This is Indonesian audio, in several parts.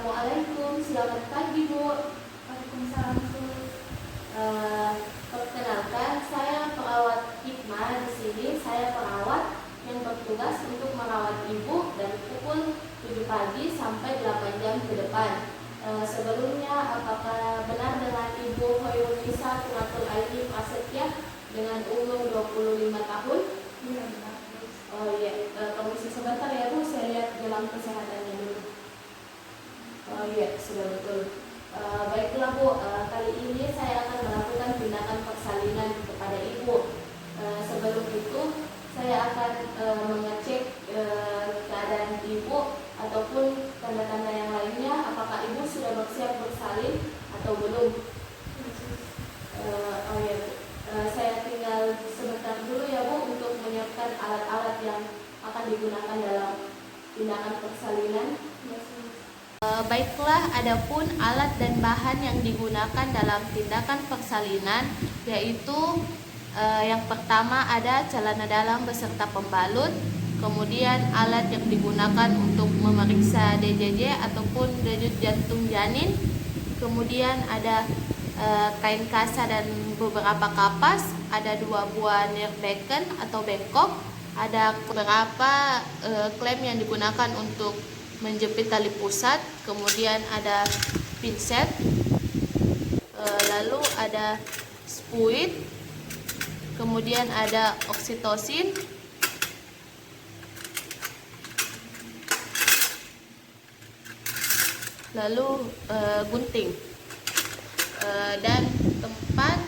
Assalamualaikum, selamat pagi Bu. Waalaikumsalam. Perkenalkan, saya perawat Hikmah. Di sini saya perawat yang bertugas untuk merawat ibu dari pukul 7 pagi sampai 8 jam ke depan. Sebelumnya, apakah benar dengan Ibu Hoirunisa Turatul Aini Prasetya dengan umur 25 tahun? Iya, benar. Oh iya, permisi sebentar ya Bu, saya lihat gelang kesehatannya dulu. Oh iya, sudah betul. Baiklah Bu, kali ini saya akan melakukan tindakan persalinan kepada Ibu. Sebelum itu, saya akan mengecek keadaan Ibu ataupun tanda-tanda yang lainnya. Apakah Ibu sudah bersiap bersalin atau belum? Oh iya Bu, saya tinggal sebentar dulu ya Bu untuk menyiapkan alat-alat yang akan digunakan dalam tindakan persalinan. Baiklah, adapun alat dan bahan yang digunakan dalam tindakan persalinan yaitu yang pertama ada celana dalam beserta pembalut, kemudian alat yang digunakan untuk memeriksa DJJ ataupun denyut jantung janin, kemudian ada kain kasa dan beberapa kapas, ada 2 buah nerve beacon atau bengkok, ada beberapa klem yang digunakan untuk menjepit tali pusat, kemudian ada pinset, lalu ada spuit, kemudian ada oksitosin, lalu gunting, dan tempat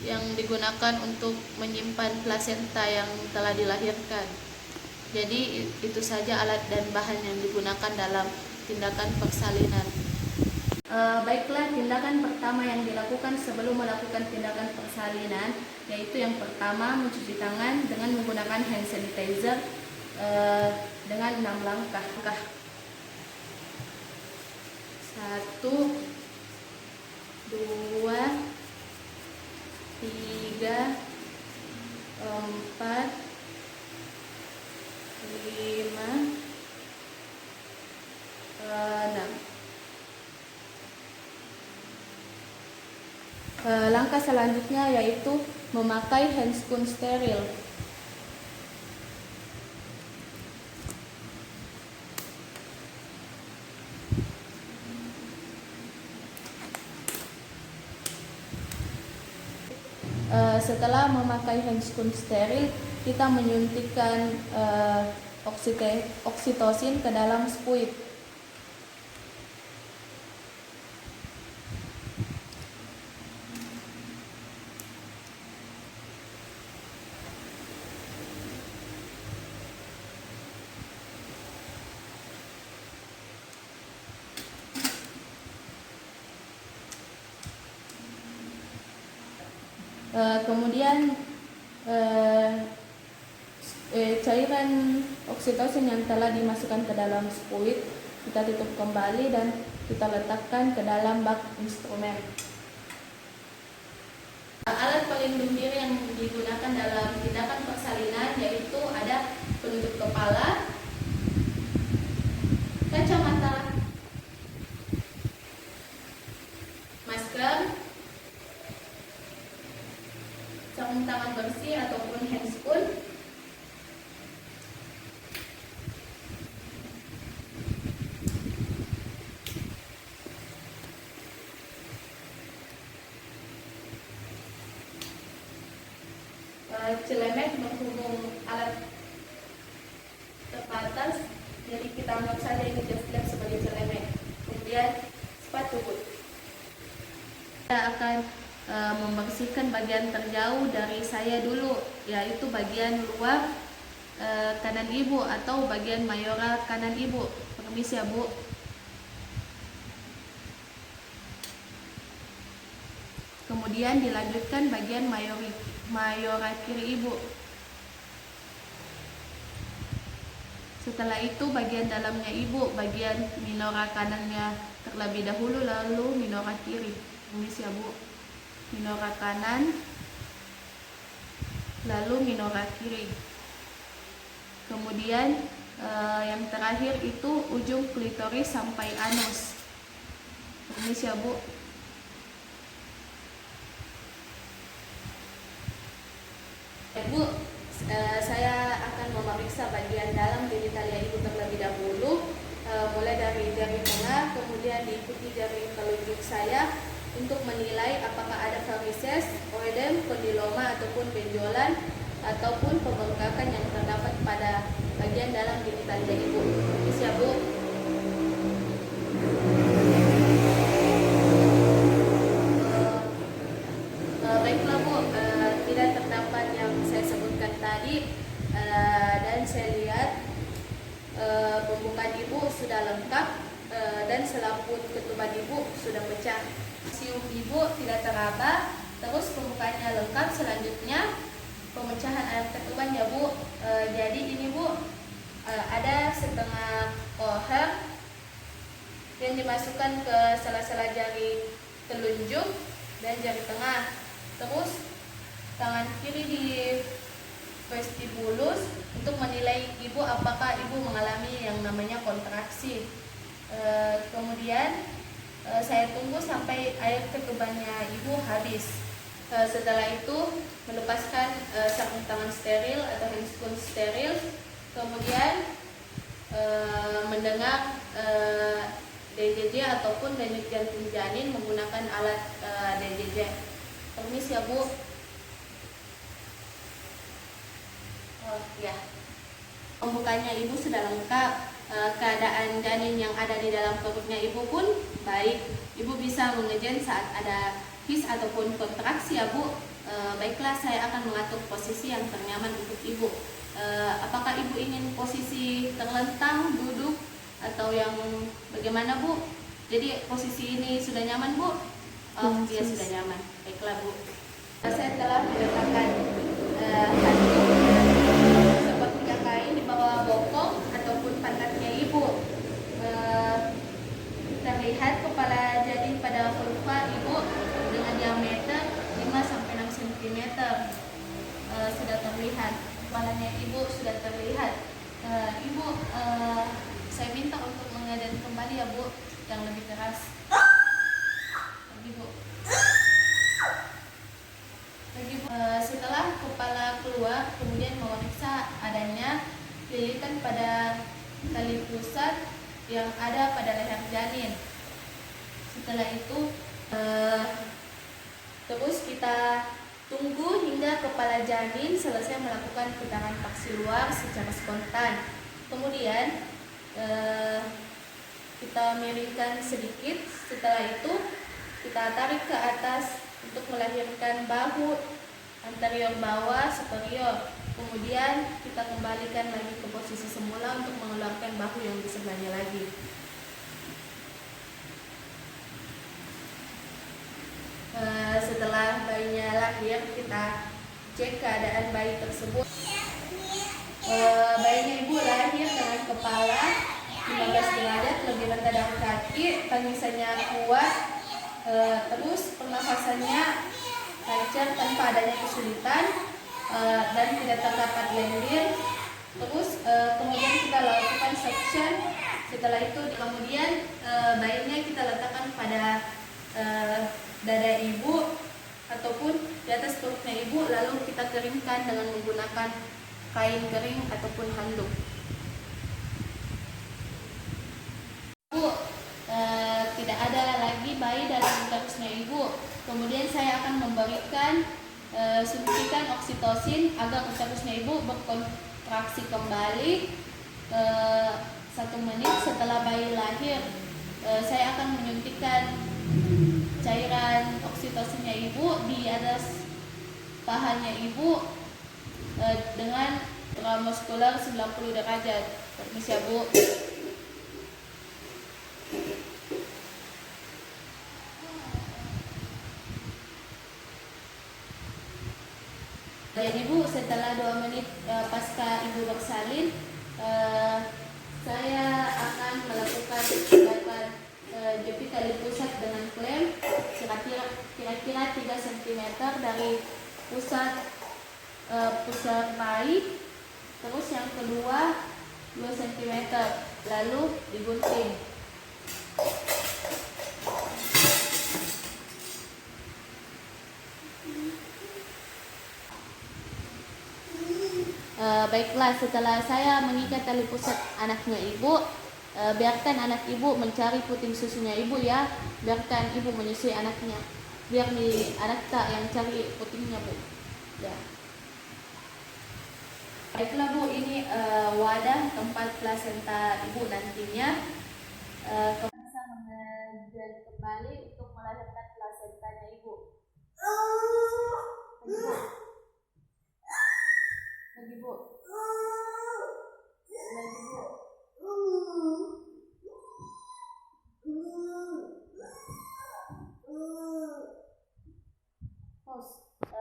yang digunakan untuk menyimpan plasenta yang telah dilahirkan. Jadi itu saja alat dan bahan yang digunakan dalam tindakan persalinan. Baiklah, tindakan pertama yang dilakukan sebelum melakukan tindakan persalinan yaitu yang pertama mencuci tangan dengan menggunakan hand sanitizer dengan 6 langkah. 1, 2, 3, 4, 5, 6. Langkah selanjutnya yaitu memakai handscoon steril. Setelah memakai handscoon steril, kita menyuntikkan oksitosin ke dalam spuit. Kemudian cairan oksitosin yang telah dimasukkan ke dalam spuit kita tutup kembali dan kita letakkan ke dalam bak instrumen. Alat pelindung diri yang digunakan dalam tindakan persalinan yaitu ada penutup kepala, kacamata, masker, sarung tangan bersih ataupun handscoon, celemek menghubung alat terbatas, jadi kita anggap saja ini just lab sebagai celemek. Kemudian sepatu boot. Kita akan membersihkan bagian terjauh dari saya dulu, yaitu bagian luar kanan ibu atau bagian mayora kanan ibu. Permisi ya Bu. Kemudian dilanjutkan bagian mayora kiri ibu. Setelah itu bagian dalamnya ibu, bagian minora kanannya terlebih dahulu, lalu minora kiri. Permisi ya Bu. Minora kanan, lalu minora kiri. Kemudian Yang terakhir itu ujung klitoris sampai anus. Permisi ya Bu. Bu, saya akan memeriksa bagian dalam genitalia ibu terlebih dahulu, mulai dari jari tengah, kemudian diikuti jari telunjuk saya untuk menilai apakah ada varises, oedem, kondiloma ataupun benjolan ataupun pembengkakan yang terdapat pada bagian dalam genitalia ibu. Permisi ya Bu. Baiklah Bu, tidak terdapat yang saya sebutkan tadi, dan saya lihat pembukaan ibu sudah lengkap, dan selaput ketuban ibu sudah pecah. Sium ibu tidak teraba, terus pembukaannya lengkap. Selanjutnya pemecahan air ketuban ya Bu. Jadi ini Bu, ada setengah koher yang dimasukkan ke sela-sela jari telunjuk dan jari tengah. Terus tangan kiri di vestibulus untuk menilai ibu apakah ibu mengalami yang namanya kontraksi. Kemudian saya tunggu sampai air ketubannya ibu habis. Setelah itu melepaskan sarung tangan steril atau handscoon steril. Kemudian mendengar DJJ ataupun denyut jantung janin menggunakan alat DJJ. Permisi ya Bu. Oh ya, pembukanya ibu sudah lengkap. Keadaan janin yang ada di dalam perutnya ibu pun baik. Ibu bisa mengejen saat ada his ataupun kontraksi ya Bu. Baiklah, saya akan mengatur posisi yang ternyaman untuk ibu. Apakah ibu ingin posisi terlentang, duduk, atau yang bagaimana Bu? Jadi posisi ini sudah nyaman Bu? Oh iya, sudah nyaman. Baiklah Bu. Saya telah meletakkan handuk seperti kain di bawah bokong ataupun pantatnya ibu. Terlihat kepala janin pada vulva ibu dengan diameter 5-6 cm. Sudah terlihat, kepalanya ibu sudah terlihat. Ibu, saya minta untuk mengadan kembali ya Bu, yang lebih keras. Lagi Bu. Setelah kepala keluar, kemudian memeriksa adanya lilitan pada tali pusat yang ada pada leher janin. Setelah itu terus kita tunggu hingga kepala janin selesai melakukan putaran paksi luar secara spontan. Kemudian kita miringkan sedikit. Setelah itu kita tarik ke atas untuk melahirkan bahu anterior bawah superior. Kemudian kita kembalikan lagi ke posisi semula untuk mengeluarkan bahu yang di sebelahnya lagi. Setelah bayinya lahir, kita cek keadaan bayi tersebut. Bayinya ibu lahir dengan kepala 15 derajat lebih rendah dari kaki, tangisannya kuat, terus pernafasannya lancar tanpa adanya kesulitan, dan tidak terdapat lendir. Terus kemudian kita lakukan suction. Setelah itu kemudian bayinya kita letakkan pada dada ibu ataupun di atas perutnya ibu, lalu kita keringkan dengan menggunakan kain kering ataupun handuk. Bu, tidak ada lagi bayi dalam uterusnya ibu. Kemudian saya akan memberikan suntikan oksitosin agar uterusnya ibu berkontraksi kembali 1 menit setelah bayi lahir. Saya akan menyuntikkan cairan oksitosinnya ibu di atas pahanya ibu dengan intramuskular 90 derajat. Permisi ya Bu. Jadi Bu, setelah 2 menit pasca ibu bersalin, saya akan melakukan tindakan jepit tali pusat dengan klem kira-kira 3 cm dari pusat bayi. Terus yang kedua, 2 cm, lalu digunting. Baiklah, setelah saya mengikat tali pusat anaknya ibu, biarkan anak ibu mencari puting susunya ibu ya. Biarkan ibu menyusui anaknya. Biar anak tak yang cari putingnya bu. Ya. Baiklah bu, ini wadah tempat plasenta ibu nantinya. Bisa mengajar kembali untuk melahirkan plasentanya ibu. Lagi bu. Lagi bu.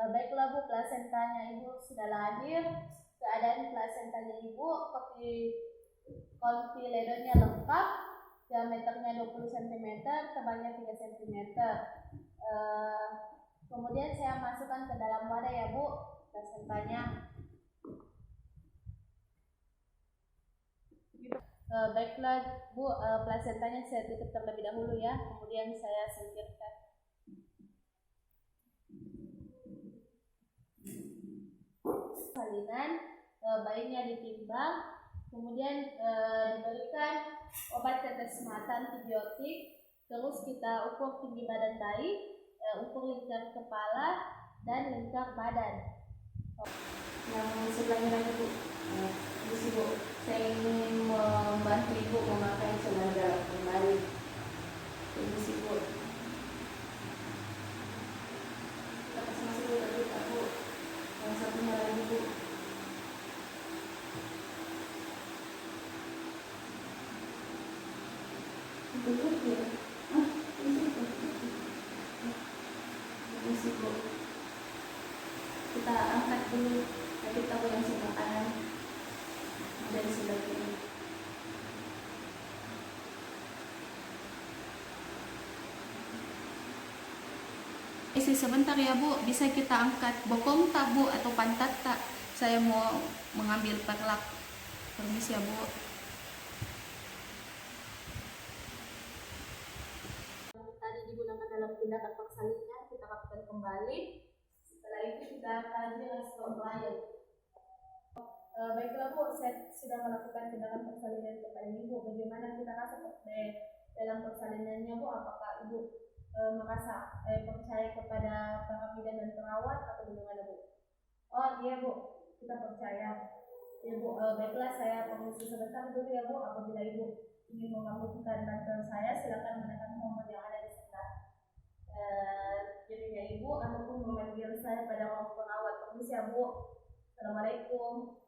Baiklah bu, plasentanya ibu sudah lahir. Keadaan plasentanya ibu kontiledonnya lengkap, diameternya 20 cm, tebalnya 3 cm. Kemudian saya masukkan ke dalam wadah ya bu, plasentanya. Baiklah bu, plasentanya saya tutup terlebih dahulu ya, kemudian saya singkirkan. Salinan, bayinya ditimbang, kemudian diberikan obat tetes mata antibiotik, terus kita ukur tinggi badan bayi, ukur lingkar kepala dan lingkar badan. Yang sebelahnya lagi bu, bu, saya ingin membantu ibu memakai celana dalam kembali. Permisi bu. Kita kasih masih bu, tadi aku yang satunya lagi bu. Betul ya? Permisi bu. Kita angkat dulu, tapi tahu yang sebelah kanan dari sebelah kiri. Isi sebentar ya bu, bisa kita angkat bokong tak bu atau pantat tak? Saya mau mengambil perlak. Permisi ya bu. Tadi digunakan dalam tindakan persalinan, kita lakukan kembali. Setelah itu kita kaji respon klien. Baiklah bu, saya sudah melakukan tindakan persalinan kepada ibu. Bagaimana kita rasa dalam persalinannya bu? Apakah ibu merasa percaya kepada para bidan dan perawat atau bagaimana bu? Oh iya bu, kita percaya. Ya bu, baiklah saya permisi sebentar dulu ya bu. Apabila ibu ingin membutuhkan bantuan saya, silakan menekan nomor yang ada di sebelah kirinya ibu ataupun memanggil saya pada ruang perawat. Permisi ya bu. Assalamualaikum.